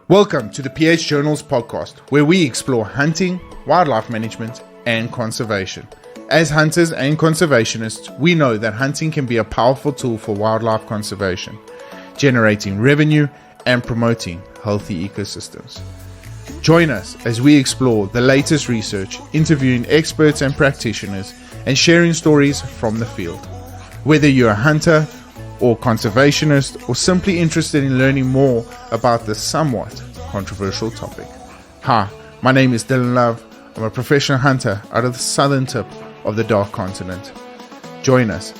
Welcome to the PH Journals podcast, where we explore hunting, wildlife management, and conservation. As hunters and conservationists, we know that hunting can be a powerful tool for wildlife conservation, generating revenue and promoting healthy ecosystems. Join us as we explore the latest research, interviewing experts and practitioners, and sharing stories from the field. Whether you're a hunter or conservationist, or simply interested in learning more about this somewhat controversial topic. Hi, my name is Dylan Love. I'm a professional hunter out of the southern tip of the Dark Continent. Join us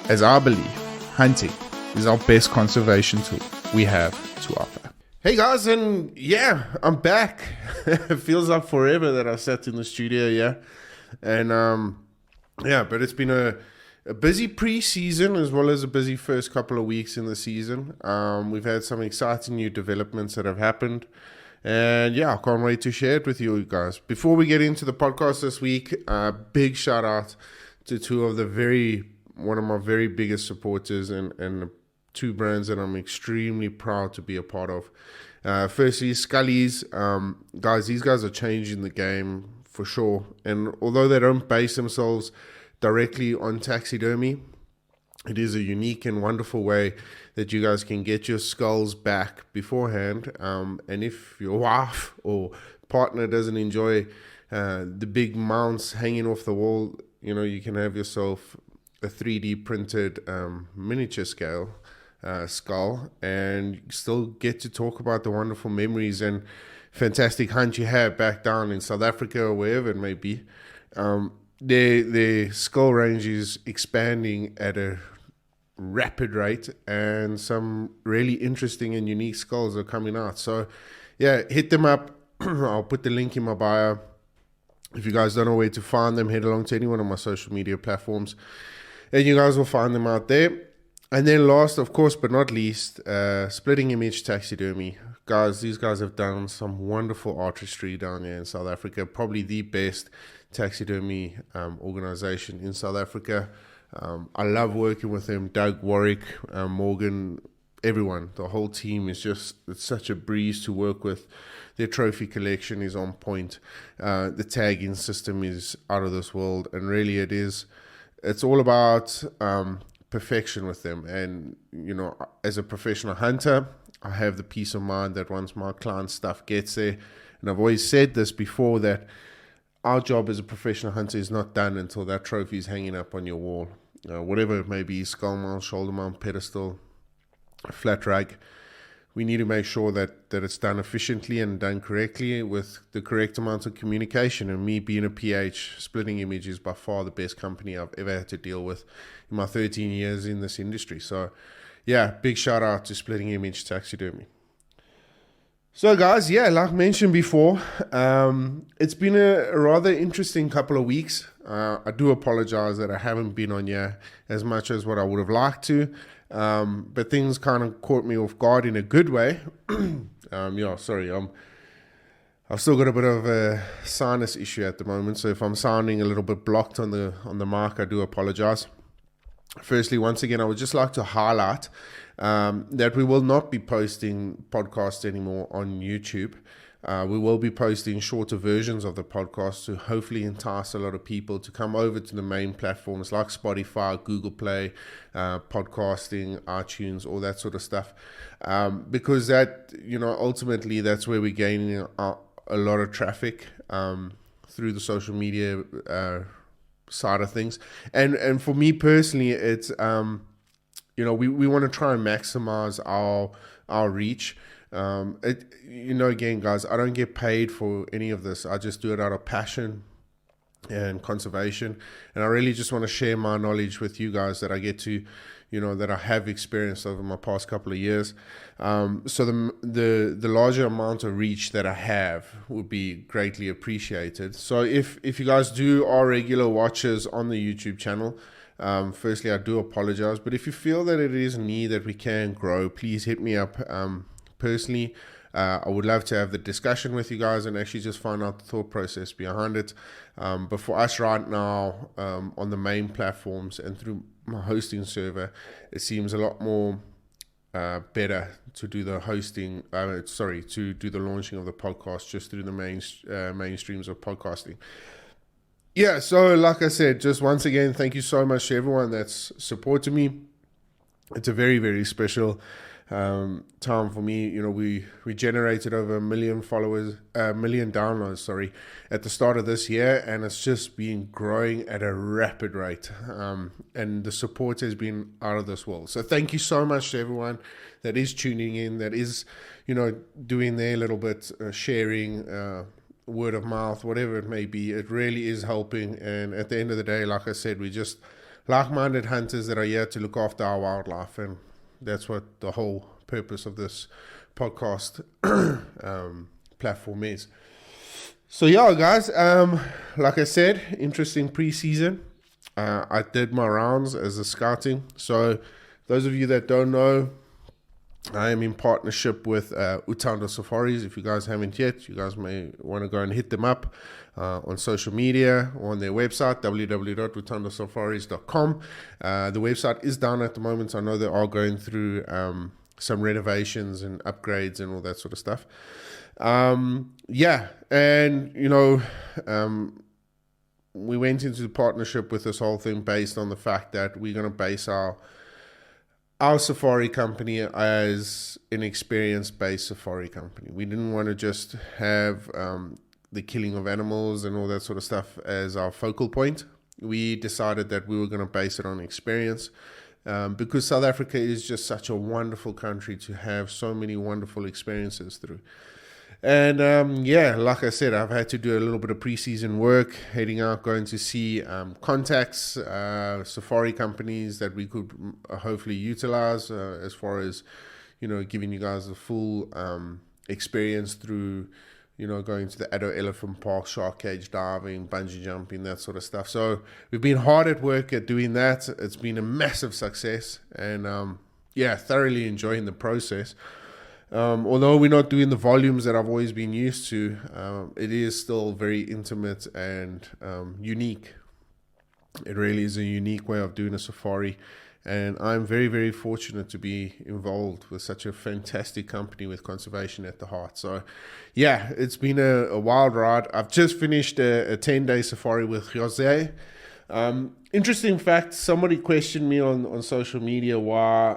as I believe hunting is our best conservation tool we have to offer. Hey guys, and yeah, I'm back. It feels like forever that I sat in the studio, and but it's been a busy pre-season as well as a busy first couple of weeks in the season. We've had some exciting new developments that have happened, and I can't wait to share it with you guys. Before we get into the podcast this week, big shout out to one of my very biggest supporters and two brands that I'm extremely proud to be a part of. Firstly, Scully's. Guys, these guys are changing the game for sure, and although they don't base themselves directly on taxidermy, it is a unique and wonderful way that you guys can get your skulls back beforehand, and if your wife or partner doesn't enjoy the big mounts hanging off the wall, you can have yourself a 3D printed miniature scale skull, and you still get to talk about the wonderful memories and fantastic hunt you had back down in South Africa or wherever it may be. Their skull range is expanding at a rapid rate, and some really interesting and unique skulls are coming out. So, hit them up. I'll put the link in my bio. If you guys don't know where to find them, head along to any one of my social media platforms, and you guys will find them out there. And then last, of course, but not least, Splitting Image Taxidermy. Guys, these guys have done some wonderful artistry down here in South Africa. Probably the best taxidermy organization in South Africa. I love working with them. Doug, Warwick, Morgan, everyone. The whole team is it's such a breeze to work with. Their trophy collection is on point. The tagging system is out of this world. And really it's all about perfection with them. And, as a professional hunter, I have the peace of mind that once my client stuff gets there, and I've always said this before, that our job as a professional hunter is not done until that trophy is hanging up on your wall. Whatever it may be, skull mount, shoulder mount, pedestal, flat rag. We need to make sure that it's done efficiently and done correctly with the correct amount of communication. And me being a PH, Splitting Image is by far the best company I've ever had to deal with in my 13 years in this industry. So, big shout out to Splitting Image Taxidermy. So guys, like mentioned before, it's been a rather interesting couple of weeks. I do apologize that I haven't been on here as much as what I would have liked to, but things kind of caught me off guard in a good way. I've still got a bit of a sinus issue at the moment, so if I'm sounding a little bit blocked on the mic, I do apologize. Firstly, once again, I would just like to highlight that we will not be posting podcasts anymore on YouTube. We will be posting shorter versions of the podcast to hopefully entice a lot of people to come over to the main platforms like Spotify, Google Play, podcasting, iTunes, all that sort of stuff. Because that, ultimately that's where we're gaining a lot of traffic through the social media side of things. And for me personally, it's we want to try and maximize our reach. Again, guys, I don't get paid for any of this. I just do it out of passion and conservation, and I really just want to share my knowledge with you guys that I get to, that I have experienced over my past couple of years. So the larger amount of reach that I have would be greatly appreciated. So if you guys are regular watchers on the YouTube channel, firstly, I do apologize, but if you feel that it is a need that we can grow, please hit me up. Personally, I would love to have the discussion with you guys and actually just find out the thought process behind it. But for us right now, on the main platforms and through my hosting server, it seems a lot more better to do the hosting, to do the launching of the podcast just through the mainstreams of podcasting. Yeah, so like I said, just once again, thank you so much to everyone that's supported me. It's a very, very special time for me. You know, we generated over 1 million followers, 1 million downloads, at the start of this year, and it's just been growing at a rapid rate. And the support has been out of this world. So thank you so much to everyone that is tuning in, that is, doing their little bit, sharing, word of mouth, whatever it may be. It really is helping. And at the end of the day, like I said, we just like-minded hunters that are here to look after our wildlife, and that's what the whole purpose of this podcast platform is. So yeah, guys, like I said, interesting preseason. I did my rounds as a scouting. So those of you that don't know, I am in partnership with Utando Safaris. If you guys haven't yet, you guys may want to go and hit them up on social media or on their website, www.utandosafaris.com. The website is down at the moment. I know they are going through some renovations and upgrades and all that sort of stuff. We went into the partnership with this whole thing based on the fact that we're going to base our safari company as an experience-based safari company. We didn't want to just have the killing of animals and all that sort of stuff as our focal point. We decided that we were going to base it on experience because South Africa is just such a wonderful country to have so many wonderful experiences through. And like I said, I've had to do a little bit of preseason work, heading out, going to see contacts, safari companies that we could hopefully utilize as far as, giving you guys the full experience through, going to the Addo Elephant Park, shark cage diving, bungee jumping, that sort of stuff. So we've been hard at work at doing that. It's been a massive success, and thoroughly enjoying the process. Although we're not doing the volumes that I've always been used to, it is still very intimate and unique. It really is a unique way of doing a safari, and I'm very, very fortunate to be involved with such a fantastic company with conservation at the heart. So yeah, it's been a wild ride. I've just finished a 10-day safari with Jose. Interesting fact, somebody questioned me on social media why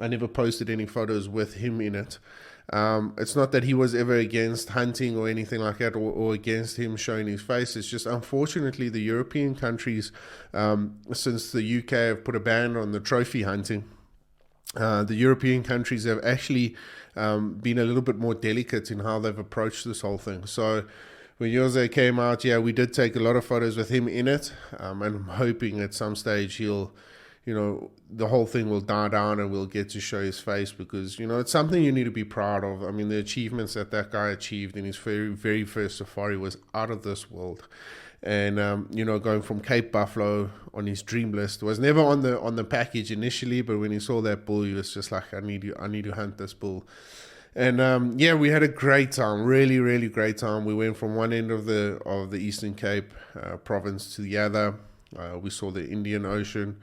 I never posted any photos with him in it. It's not that he was ever against hunting or anything like that, or against him showing his face. It's just, unfortunately, the European countries, since the UK have put a ban on the trophy hunting, the European countries have actually been a little bit more delicate in how they've approached this whole thing. So when Jose came out, we did take a lot of photos with him in it, and I'm hoping at some stage he'll, the whole thing will die down and we'll get to show his face, because, it's something you need to be proud of. I mean, the achievements that guy achieved in his very, very first safari was out of this world. And, going from Cape Buffalo on his dream list, was never on the package initially, but when he saw that bull, he was just like, I need to hunt this bull. And we had a great time, really, really great time. We went from one end of the Eastern Cape province to the other. We saw the Indian Ocean.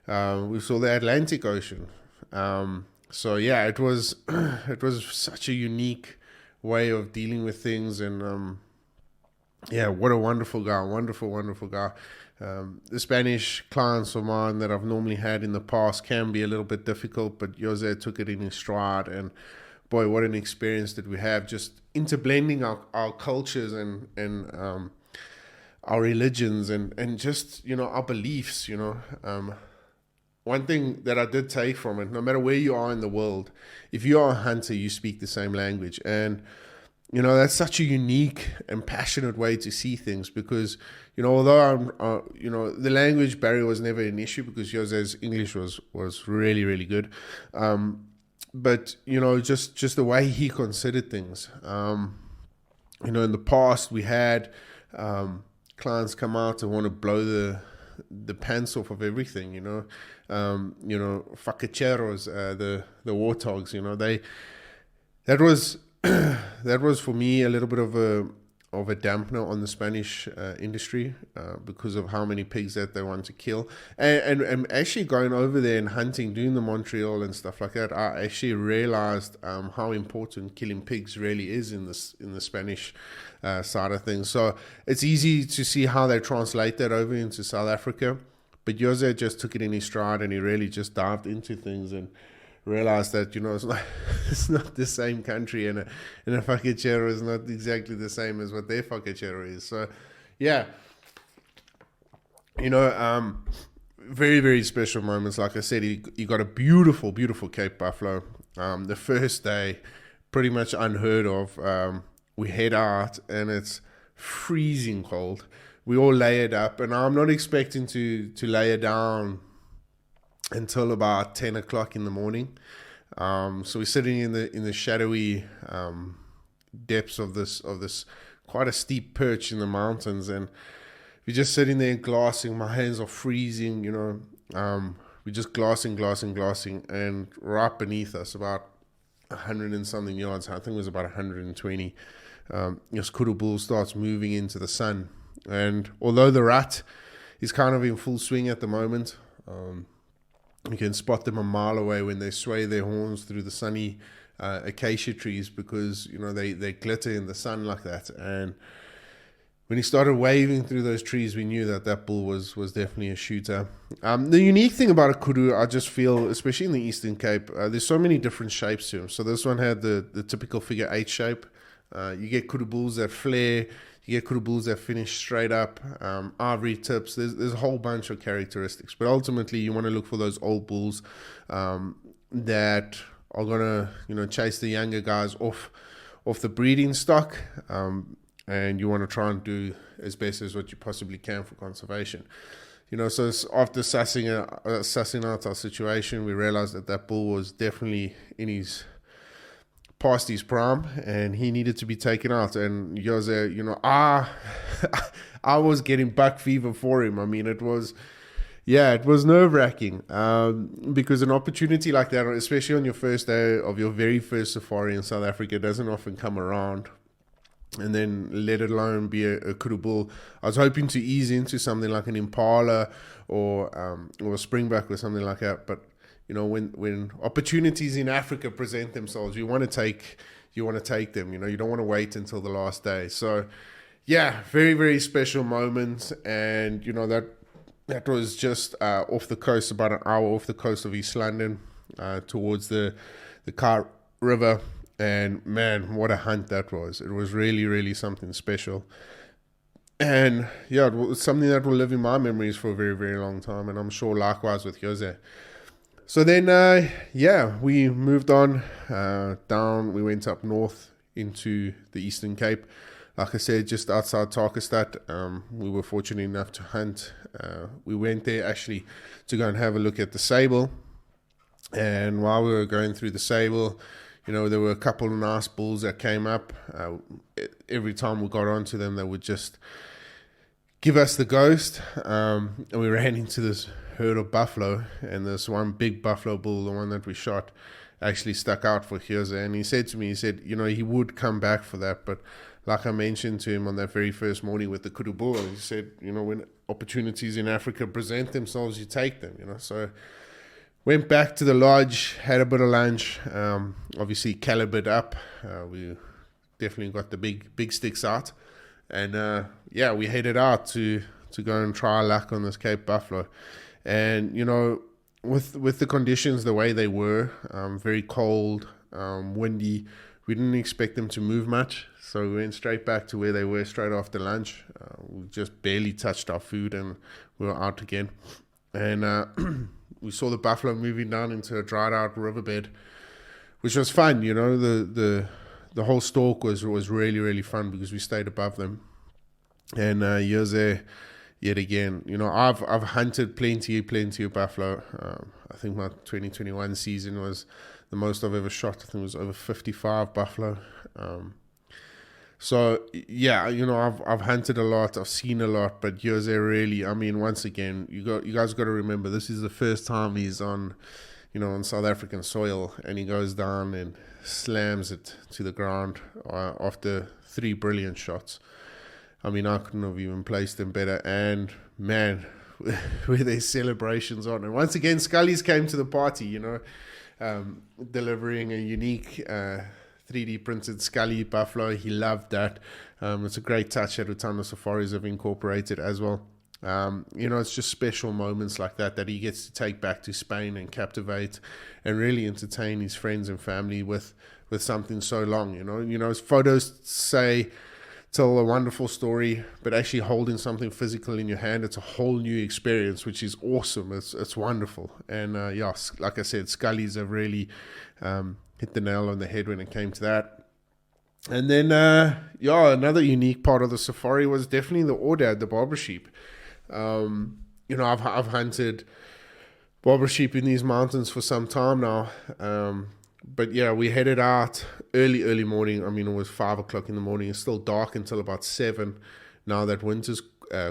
We saw the Atlantic Ocean. It was such a unique way of dealing with things. And what a wonderful guy, wonderful guy. The Spanish clients of mine that I've normally had in the past can be a little bit difficult, but Jose took it in his stride, and boy, what an experience did we have, just interblending our cultures and our religions and just, our beliefs, One thing that I did take from it, no matter where you are in the world, if you are a hunter, you speak the same language. And, that's such a unique and passionate way to see things, because, although the language barrier was never an issue because Jose's English was really, really good. But, just the way he considered things. In the past we had clients come out and want to blow the pants off of everything, facacheros, the warthogs, that was for me a little bit of of a dampener on the Spanish industry because of how many pigs that they want to kill. And actually going over there and hunting, doing the Montreal and stuff like that, I actually realized how important killing pigs really is in the Spanish side of things. So it's easy to see how they translate that over into South Africa. But Jose just took it in his stride, and he really just dived into things and realized that, it's not the same country, and a facachero is not exactly the same as what their facachero is. So, yeah, very, very special moments. Like I said, you got a beautiful, beautiful Cape Buffalo. The first day, pretty much unheard of. We head out, and it's freezing cold. We all layered up, and I'm not expecting to layer down until about 10 o'clock in the morning. So we're sitting in the shadowy depths of this quite a steep perch in the mountains, and we're just sitting there glassing. My hands are freezing, we're just glassing, and right beneath us, about 100 and something yards, I think it was about 120, this kudu bull starts moving into the sun. And although the rat is kind of in full swing at the moment, you can spot them a mile away when they sway their horns through the sunny acacia trees, because they glitter in the sun like that. And when he started waving through those trees, we knew that bull was definitely a shooter. The unique thing about a kudu, I just feel, especially in the Eastern Cape, there's so many different shapes to them. So this one had the typical figure 8 shape. You get kudu bulls that flare. You get kudu bulls that finish straight up, ivory tips. There's a whole bunch of characteristics. But ultimately, you want to look for those old bulls that are going to chase the younger guys off the breeding stock. And you want to try and do as best as what you possibly can for conservation. So after sussing out our situation, we realized that bull was definitely past his prime, and he needed to be taken out. And Jose, I was getting buck fever for him. I mean, it was nerve-wracking, because an opportunity like that, especially on your first day of your very first safari in South Africa, doesn't often come around. And then let alone be a kudu bull. I was hoping to ease into something like an impala or a springbuck or something like that, but when opportunities in Africa present themselves, you want to take them. You don't want to wait until the last day. So, yeah, very, very special moment. And that was just off the coast, about an hour off the coast of East London, towards the Kar River. And man, what a hunt that was! It was really, really something special. And yeah, it was something that will live in my memories for a very, very long time. And I'm sure likewise with Jose. So then, we moved on down. We went up north into the Eastern Cape. Like I said, just outside Tarkastad. We were fortunate enough to hunt. We went there actually to go and have a look at the sable. And while we were going through the sable, there were a couple of nice bulls that came up. Every time we got onto them, they would just give us the ghost. And we ran into this herd of buffalo, and this one big buffalo bull, the one that we shot, actually stuck out for Jose. And he said to me, he would come back for that, but like I mentioned to him on that very first morning with the kudu bull, he said, when opportunities in Africa present themselves, you take them, So went back to the lodge, had a bit of lunch, obviously calibered up. We definitely got the big sticks out, and we headed out to go and try our luck on this Cape Buffalo. And with the conditions the way they were, very cold, windy, we didn't expect them to move much, so we went straight back to where they were straight after lunch. We just barely touched our food, and we were out again. And we saw the buffalo moving down into a dried out riverbed, which was fun. The whole stalk was really, really fun because we stayed above them. And Jose, yet again, I've hunted plenty of buffalo. I think my 2021 season was the most I've ever shot. I think it was over 55 buffalo. So yeah, I've hunted a lot, I've seen a lot, but Jose really, once again, you guys got to remember, this is the first time he's on on South African soil, and he goes down and slams it to the ground after 3 brilliant shots. I mean, I couldn't have even placed them better. And man, with their celebrations on. And once again, Scully's came to the party, delivering a unique 3D printed Scully buffalo. He loved that. It's a great touch that Utano Safaris have incorporated as well. It's just special moments like that he gets to take back to Spain and captivate and really entertain his friends and family with something so long. His photos tell a wonderful story, but actually holding something physical in your hand, it's a whole new experience, which is awesome. It's wonderful. And like I said, Scullies have really hit the nail on the head when it came to that. And then another unique part of the safari was definitely the Aoudad, the barber sheep. I've hunted barber sheep in these mountains for some time now. But yeah, we headed out early morning. I mean, it was 5 o'clock in the morning. It's still dark until about 7 now that winter's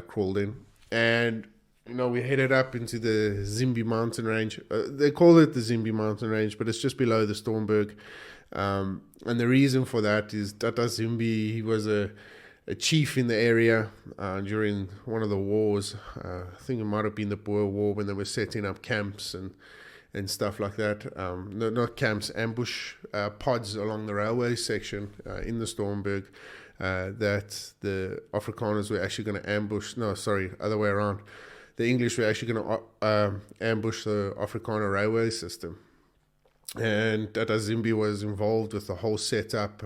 crawled in. And, we headed up into the Zimbi mountain range. They call it the Zimbi mountain range, but it's just below the Stormberg. And the reason for that is Tata Zimbi, he was a chief in the area during one of the wars. I think it might have been the Boer War, when they were setting up camps and stuff like that. No, not camps, ambush pods along the railway section in the Stormberg that the Afrikaners were actually going to ambush. No, sorry, other way around. The English were actually going to ambush the Afrikaner railway system. And Tata Zimbi was involved with the whole setup,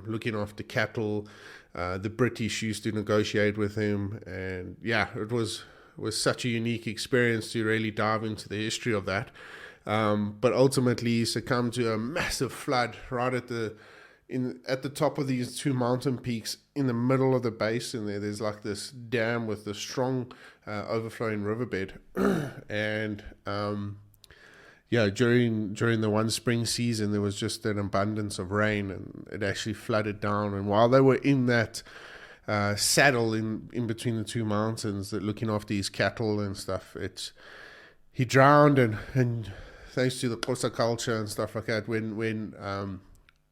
looking after cattle. The British used to negotiate with him. And yeah, it was such a unique experience to really dive into the history of that. But ultimately he succumbed to a massive flood right at the top of these 2 mountain peaks in the middle of the basin. There's like this dam with a strong overflowing riverbed. And during the one spring season, there was just an abundance of rain, and it actually flooded down. And while they were in that saddle in between the 2 mountains, that looking after his cattle and stuff, he drowned. And thanks to the Xhosa culture and stuff like that, when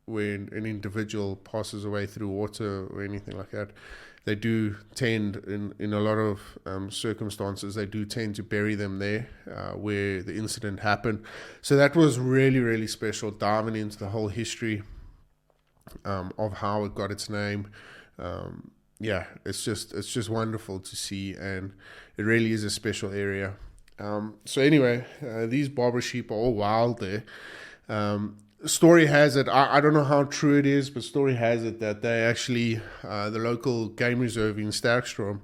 an individual passes away through water or anything like that, they do tend, in a lot of circumstances, they do tend to bury them there where the incident happened. So that was really, really special, diving into the whole history of how it got its name. It's just wonderful to see, and it really is a special area. So anyway, these barber sheep are all wild there. Story has it, I don't know how true it is, but story has it that they actually, the local game reserve in Sterkstrom,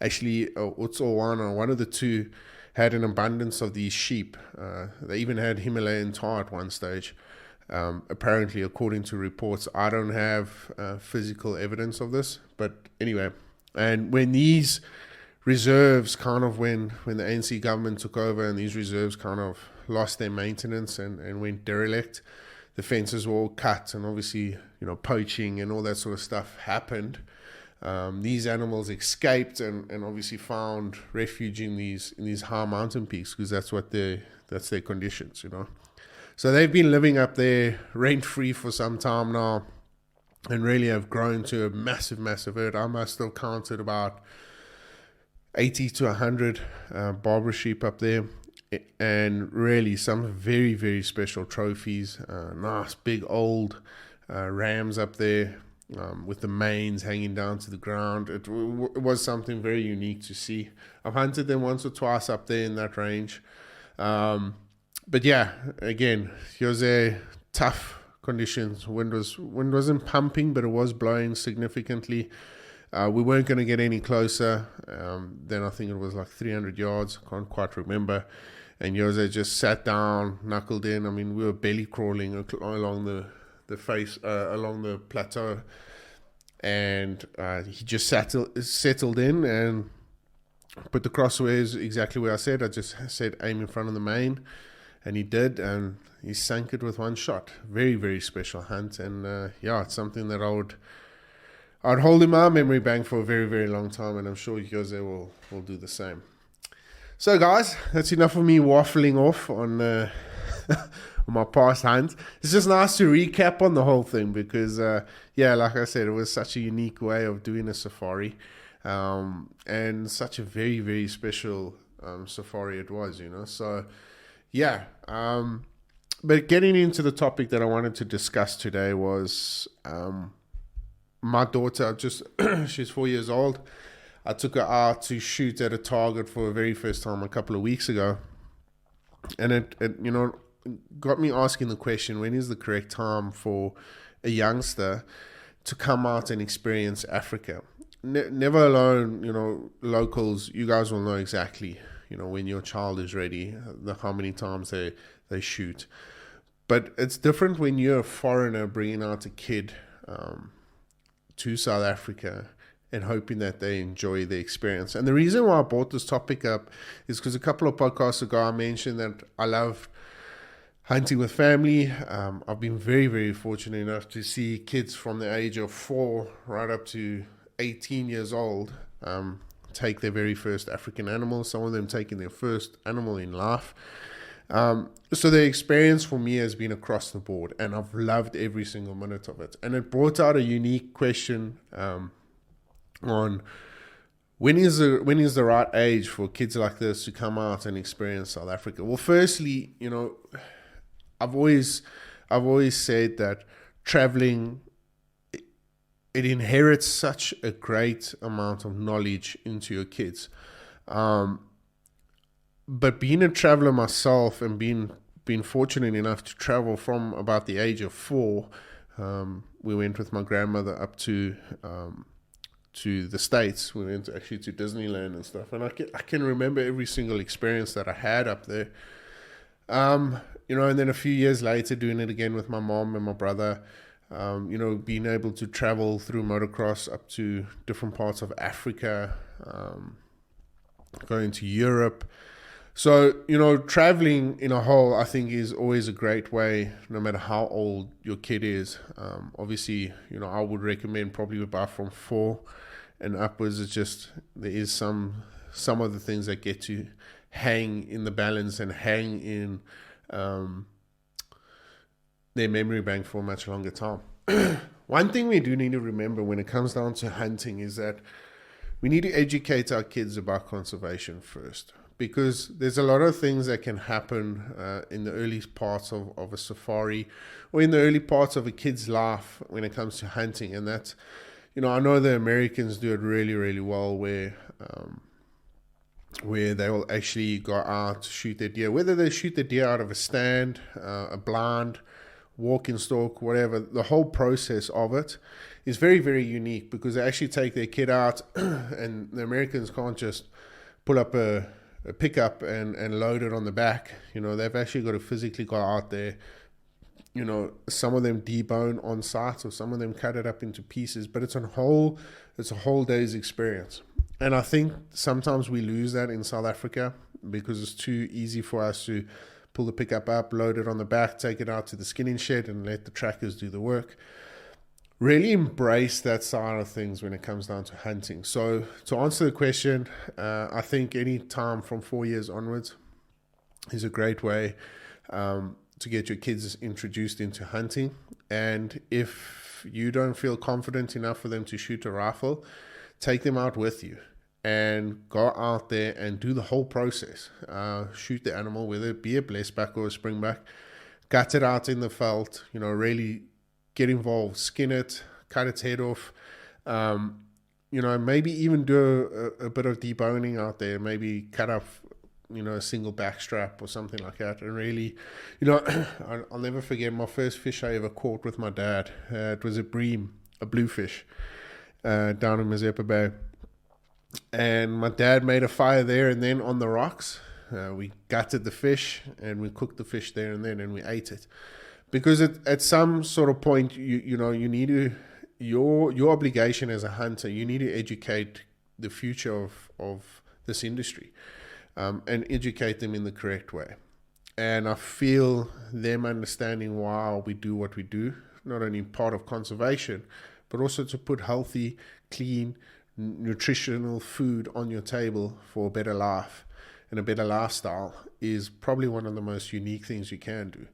actually, Utsowana, one of the two, had an abundance of these sheep. They even had Himalayan tar at one stage. Apparently, according to reports, I don't have physical evidence of this, but anyway. And when these reserves when the ANC government took over and these reserves kind of lost their maintenance and went derelict, the fences were all cut, and obviously, poaching and all that sort of stuff happened. These animals escaped and obviously found refuge in these high mountain peaks, because that's their conditions, So they've been living up there rent-free for some time now, and really have grown to a massive, massive herd. I must have counted about 80 to 100 barber sheep up there, and really some very, very special trophies. Nice big old rams up there with the manes hanging down to the ground. It was something very unique to see. I've hunted them once or twice up there in that range. But yeah, again, Jose, tough conditions. Wind wasn't pumping, but it was blowing significantly. We weren't going to get any closer. Then I think it was like 300 yards. I can't quite remember. And Jose just sat down, knuckled in. I mean, we were belly crawling along the face, along the plateau. And he just settled in and put the crossways exactly where I said. I just said aim in front of the main. And he did, and he sank it with one shot. Very, very special hunt. And it's something that I'd hold in my memory bank for a very, very long time, and I'm sure Jose will do the same. So, guys, that's enough of me waffling off on my past hunt. It's just nice to recap on the whole thing because, yeah, like I said, it was such a unique way of doing a safari, and such a very, very special safari it was, So, yeah. But getting into the topic that I wanted to discuss today was my daughter. She's 4 years old. I took her out to shoot at a target for the very first time a couple of weeks ago. And it got me asking the question, when is the correct time for a youngster to come out and experience Africa? Never alone, locals, you guys will know exactly, when your child is ready, how many times they shoot. But it's different when you're a foreigner bringing out a kid to South Africa and hoping that they enjoy the experience. And the reason why I brought this topic up is because a couple of podcasts ago I mentioned that I love hunting with family. I've been very, very fortunate enough to see kids from the age of 4 right up to 18 years old take their very first African animal, some of them taking their first animal in life. So the experience for me has been across the board, and I've loved every single minute of it. And it brought out a unique question on when is the right age for kids like this to come out and experience South Africa. Well, firstly, I've always said that traveling, it inherits such a great amount of knowledge into your kids. But being a traveler myself and being fortunate enough to travel from about the age of 4, we went with my grandmother up to the States. We went actually to Disneyland and stuff, and I can remember every single experience that I had up there. And then a few years later, doing it again with my mom and my brother. Being able to travel through motocross up to different parts of Africa, going to Europe. So, traveling in a whole, I think, is always a great way, no matter how old your kid is. Obviously, I would recommend probably about from 4 and upwards. It's just, there is some of the things that get to hang in the balance and hang in their memory bank for a much longer time. One thing we do need to remember when it comes down to hunting is that we need to educate our kids about conservation first. Because there's a lot of things that can happen in the early parts of a safari or in the early parts of a kid's life when it comes to hunting. And that's, I know the Americans do it really, really well where they will actually go out to shoot their deer. Whether they shoot the deer out of a stand, a blind, walking stalk, whatever, the whole process of it is very, very unique because they actually take their kid out and the Americans can't just pull up a pickup and load it on the back. They've actually got to physically go out there. Some of them debone on site, or some of them cut it up into pieces, but it's a whole day's experience. And I think sometimes we lose that in South Africa because it's too easy for us to pull the pickup up, load it on the back, take it out to the skinning shed and let the trackers do the work. Really embrace that side of things when it comes down to hunting. So to answer the question, I think any time from 4 years onwards is a great way to get your kids introduced into hunting. And if you don't feel confident enough for them to shoot a rifle, take them out with you and go out there and do the whole process. Shoot the animal, whether it be a blessback or a springback, gut it out in the veld, really get involved, skin it, cut its head off, maybe even do a bit of deboning out there, maybe cut off, a single back strap or something like that. And really, I'll never forget my first fish I ever caught with my dad. It was a bream, a bluefish, down in Mazeppa Bay. And my dad made a fire there and then on the rocks. We gutted the fish and we cooked the fish there and then, and we ate it. Because at some sort of point, you need to, your obligation as a hunter, you need to educate the future of this industry, and educate them in the correct way. And I feel them understanding why we do what we do, not only part of conservation, but also to put healthy, clean, nutritional food on your table for a better life. and a better lifestyle is probably one of the most unique things you can do.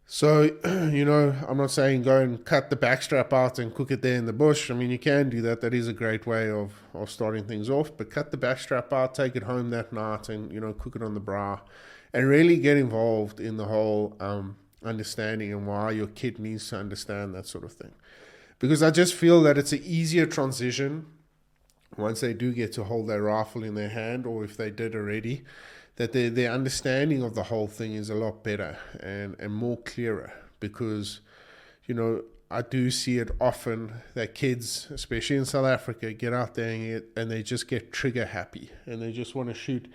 So, I'm not saying go and cut the backstrap out and cook it there in the bush. I mean, you can do that. That is a great way of starting things off. But cut the backstrap out, take it home that night and, cook it on the braai. And really get involved in the whole understanding and why your kid needs to understand that sort of thing. Because I just feel that it's an easier transition once they do get to hold their rifle in their hand, or if they did already, that their understanding of the whole thing is a lot better and more clearer. Because, I do see it often that kids, especially in South Africa, get out there and they just get trigger happy and they just want to shoot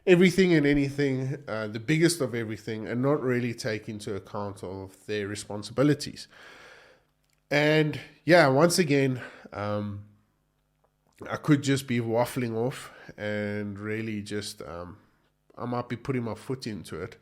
everything and anything, the biggest of everything, and not really take into account of their responsibilities. And yeah, once again, I could just be waffling off and really just, I might be putting my foot into it.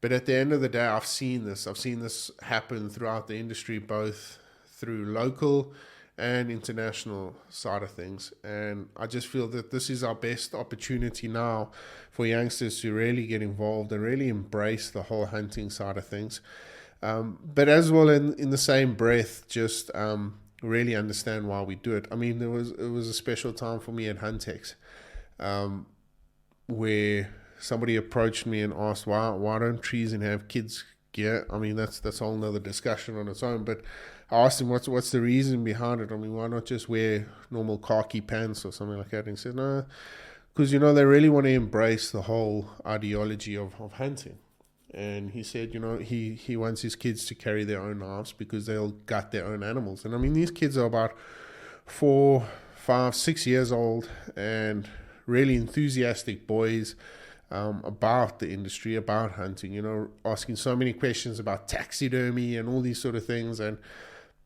But at the end of the day, I've seen this happen throughout the industry, both through local and international side of things. And I just feel that this is our best opportunity now for youngsters to really get involved and really embrace the whole hunting side of things. But as well, in the same breath, just really understand why we do it. I mean, it was a special time for me at Huntex, where somebody approached me and asked, why don't treason have kids gear? I mean, that's a whole nother discussion on its own. But I asked him, what's the reason behind it? I mean, why not just wear normal khaki pants or something like that? And he said, no, because, they really want to embrace the whole ideology of hunting. And he said, he wants his kids to carry their own knives because they'll gut their own animals. And I mean, these kids are about 4, 5, 6 years old and really enthusiastic boys about the industry, about hunting, asking so many questions about taxidermy and all these sort of things. And,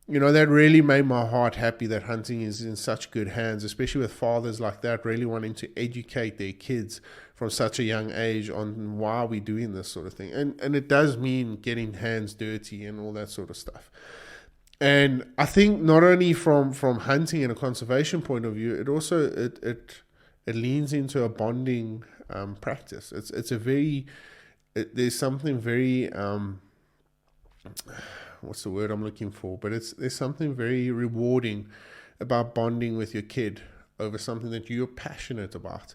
that really made my heart happy that hunting is in such good hands, especially with fathers like that, really wanting to educate their kids from such a young age on why we're doing this sort of thing. And it does mean getting hands dirty and all that sort of stuff. And I think not only from hunting and a conservation point of view, it also, it leans into a bonding practice. There's something very, what's the word I'm looking for? But there's something very rewarding about bonding with your kid over something that you're passionate about.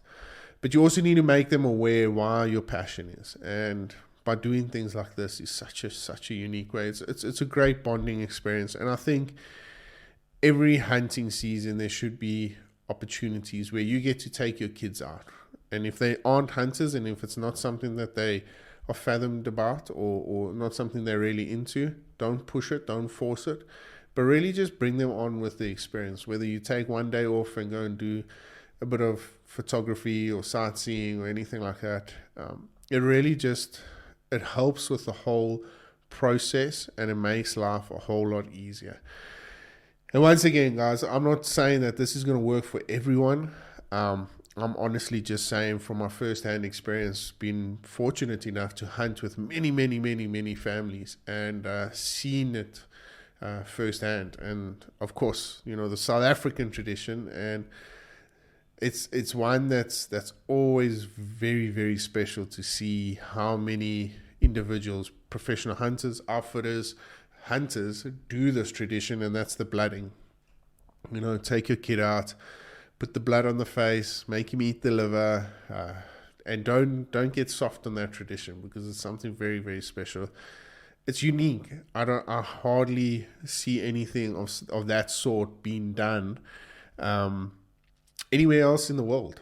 But you also need to make them aware why your passion is. And by doing things like this is such a unique way. It's a great bonding experience. And I think every hunting season there should be opportunities where you get to take your kids out. And if they aren't hunters, and if it's not something that they are fathomed about or not something they're really into, don't push it, don't force it, but really just bring them on with the experience. Whether you take one day off and go and do a bit of photography or sightseeing or anything like that, it really just, it helps with the whole process and it makes life a whole lot easier. And once again, guys, I'm not saying that this is going to work for everyone. I'm honestly just saying from my first-hand experience, being fortunate enough to hunt with many families and seen it firsthand. And of course, the South African tradition, and it's one that's always very special to see how many individuals, professional hunters, outfitters, hunters do this tradition, and that's the blooding. Take your kid out, put the blood on the face, make him eat the liver, and don't get soft on that tradition because it's something very special. It's unique. I hardly see anything of that sort being done anywhere else in the world,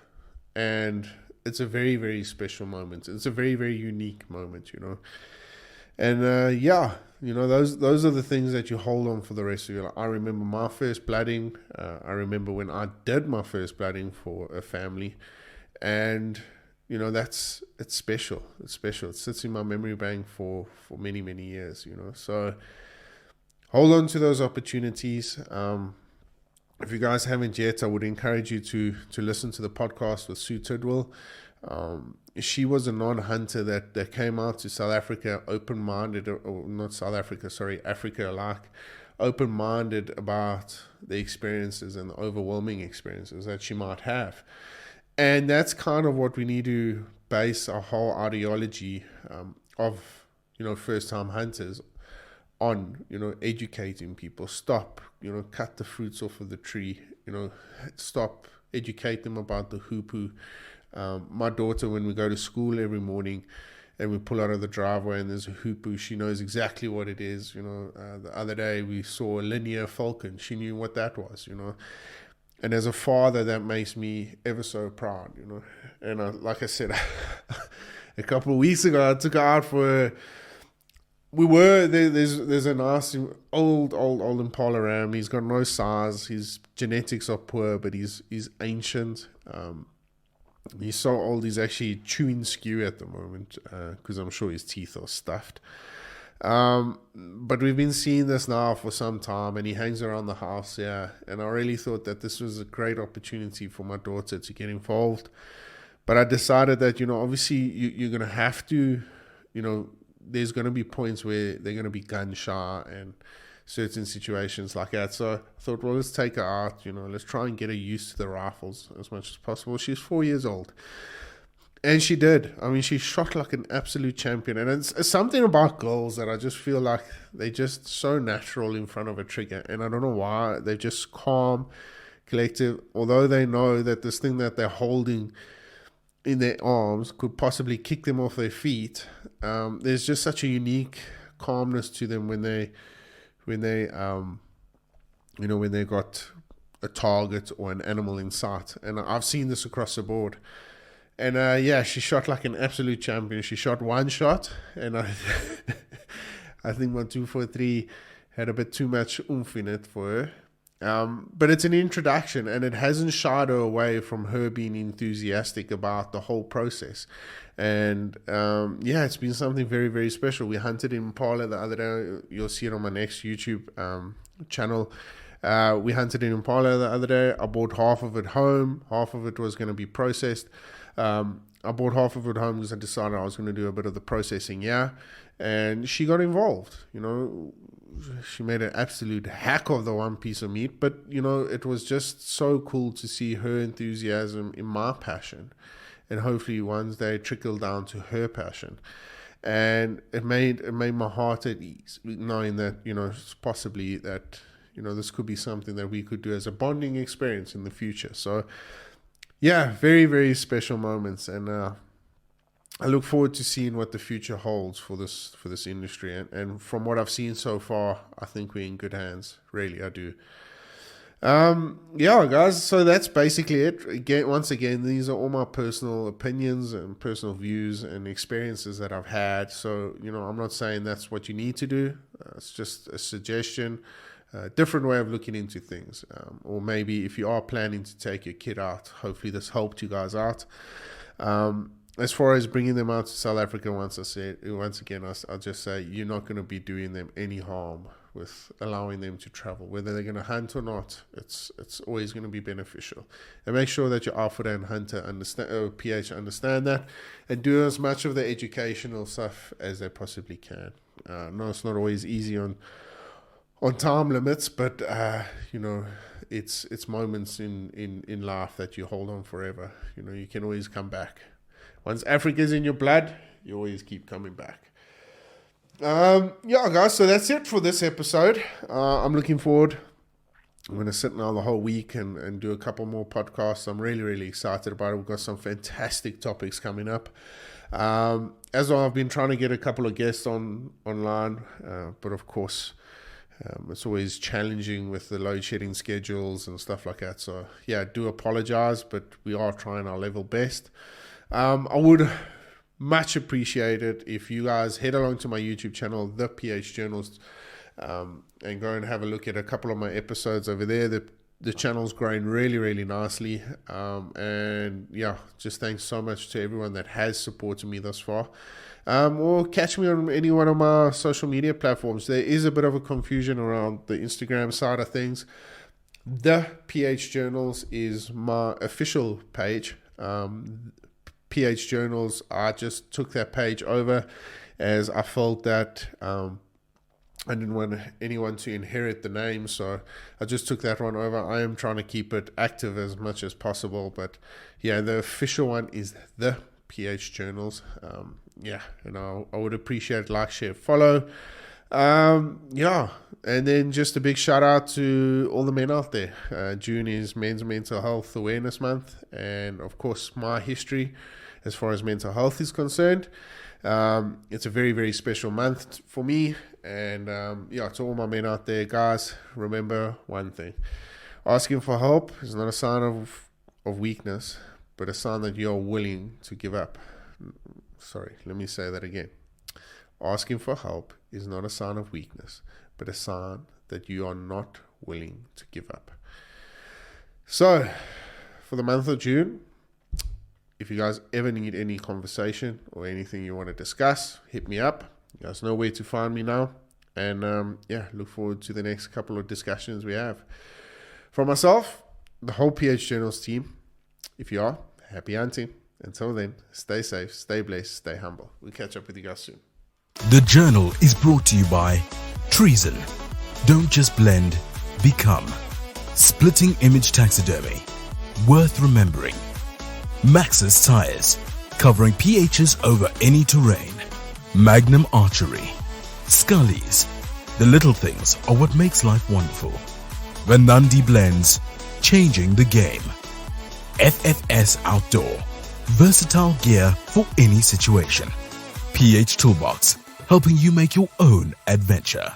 and it's a very special moment. It's a very unique moment, and those are the things that you hold on for the rest of your life. I remember my first blooding. I remember when I did my first blooding for a family, and it's special. It's special. It sits in my memory bank for many years. So hold on to those opportunities. If you guys haven't yet, I would encourage you to listen to the podcast with Sue Tidwell. She was a non-hunter that came out to South Africa open-minded, or not South Africa, sorry, Africa alike, open-minded about the experiences and the overwhelming experiences that she might have. And that's kind of what we need to base our whole ideology of, first-time hunters on, educating people. Stop, cut the fruits off of the tree, stop, educate them about the hoopoo. My daughter, when we go to school every morning and we pull out of the driveway and there's a hoopoo, she knows exactly what it is. The other day we saw a linear falcon. She knew what that was, And as a father, that makes me ever so proud, And like I said, a couple of weeks ago, I took her out for... There's a nice old Impala ram. He's got no size. His genetics are poor, but he's ancient. He's so old, he's actually chewing skew at the moment because I'm sure his teeth are stuffed. But we've been seeing this now for some time, and he hangs around the house, yeah. And I really thought that this was a great opportunity for my daughter to get involved. But I decided that, obviously you're going to have to, there's going to be points where they're going to be gun shy and certain situations like that. So I thought, well, let's take her out, let's try and get her used to the rifles as much as possible. She's 4 years old. And she did. I mean, she shot like an absolute champion. And it's something about girls that I just feel like they're just so natural in front of a trigger. And I don't know why. They're just calm, collective. Although they know that this thing that they're holding in their arms could possibly kick them off their feet. There's just such a unique calmness to them when they got a target or an animal in sight. And I've seen this across the board. And she shot like an absolute champion. She shot one shot, and I think my 243 had a bit too much oomph in it for her. But it's an introduction, and it hasn't shied her away from her being enthusiastic about the whole process. And it's been something very, very special. We hunted in Impala the other day. You'll see it on my next YouTube channel. We hunted in Impala the other day. I bought half of it home. Half of it was going to be processed. I bought half of it home because I decided I was going to do a bit of the processing, and she got involved. She made an absolute hack of the one piece of meat, but it was just so cool to see her enthusiasm in my passion, and hopefully one day trickle down to her passion. And it made my heart at ease, knowing that possibly that this could be something that we could do as a bonding experience in the future. So very, very special moments, and I look forward to seeing what the future holds for this industry. And from what I've seen so far, I think we're in good hands. Really, I do. Guys, so that's basically it. Once again, these are all my personal opinions and personal views and experiences that I've had. So, I'm not saying that's what you need to do. It's just a suggestion, a different way of looking into things. Or maybe if you are planning to take your kid out, hopefully this helped you guys out. As far as bringing them out to South Africa, once again, I'll just say you're not going to be doing them any harm with allowing them to travel. Whether they're going to hunt or not, it's always going to be beneficial. And make sure that your outfitter and hunter PH understand that, and do as much of the educational stuff as they possibly can. No, it's not always easy on time limits, but it's moments in life that you hold on forever. You can always come back. Once Africa's in your blood, you always keep coming back. Guys, so that's it for this episode. I'm looking forward. I'm going to sit now the whole week and do a couple more podcasts. I'm really, really excited about it. We've got some fantastic topics coming up. As well, I've been trying to get a couple of guests online, but of course, it's always challenging with the load shedding schedules and stuff like that. So, I do apologize, but we are trying our level best. I would much appreciate it if you guys head along to my YouTube channel, The PH Journals, and go and have a look at a couple of my episodes over there. The channel's growing really, really nicely. Just thanks so much to everyone that has supported me thus far. Or catch me on any one of my social media platforms. There is a bit of a confusion around the Instagram side of things. The PH Journals is my official page. PH Journals, I just took that page over as I felt that I didn't want anyone to inherit the name, so I just took that one over. I am trying to keep it active as much as possible, but yeah, the official one is the PH Journals. And I would appreciate like, share, follow. And then just a big shout out to all the men out there. June is Men's Mental Health Awareness Month, and of course my history as far as mental health is concerned. It's a very, very special month for me, and to all my men out there, guys, remember one thing: asking for help is not a sign of weakness, but a sign that you're willing to give up. Sorry, let me say that again. Asking for help is not a sign of weakness, but a sign that you are not willing to give up. So, for the month of June, if you guys ever need any conversation or anything you want to discuss, hit me up. You guys know where to find me now. And look forward to the next couple of discussions we have. For myself, the whole PH Journals team, if you are, happy hunting. Until then, stay safe, stay blessed, stay humble. We'll catch up with you guys soon. The Journal is brought to you by Treason. Don't just blend, become. Splitting Image Taxidermy. Worth remembering. Maxxis Tires, covering PHs over any terrain. Magnum Archery. Scullies, the little things are what makes life wonderful. Vanandi Blends, changing the game. FFS Outdoor, versatile gear for any situation. PH Toolbox, helping you make your own adventure.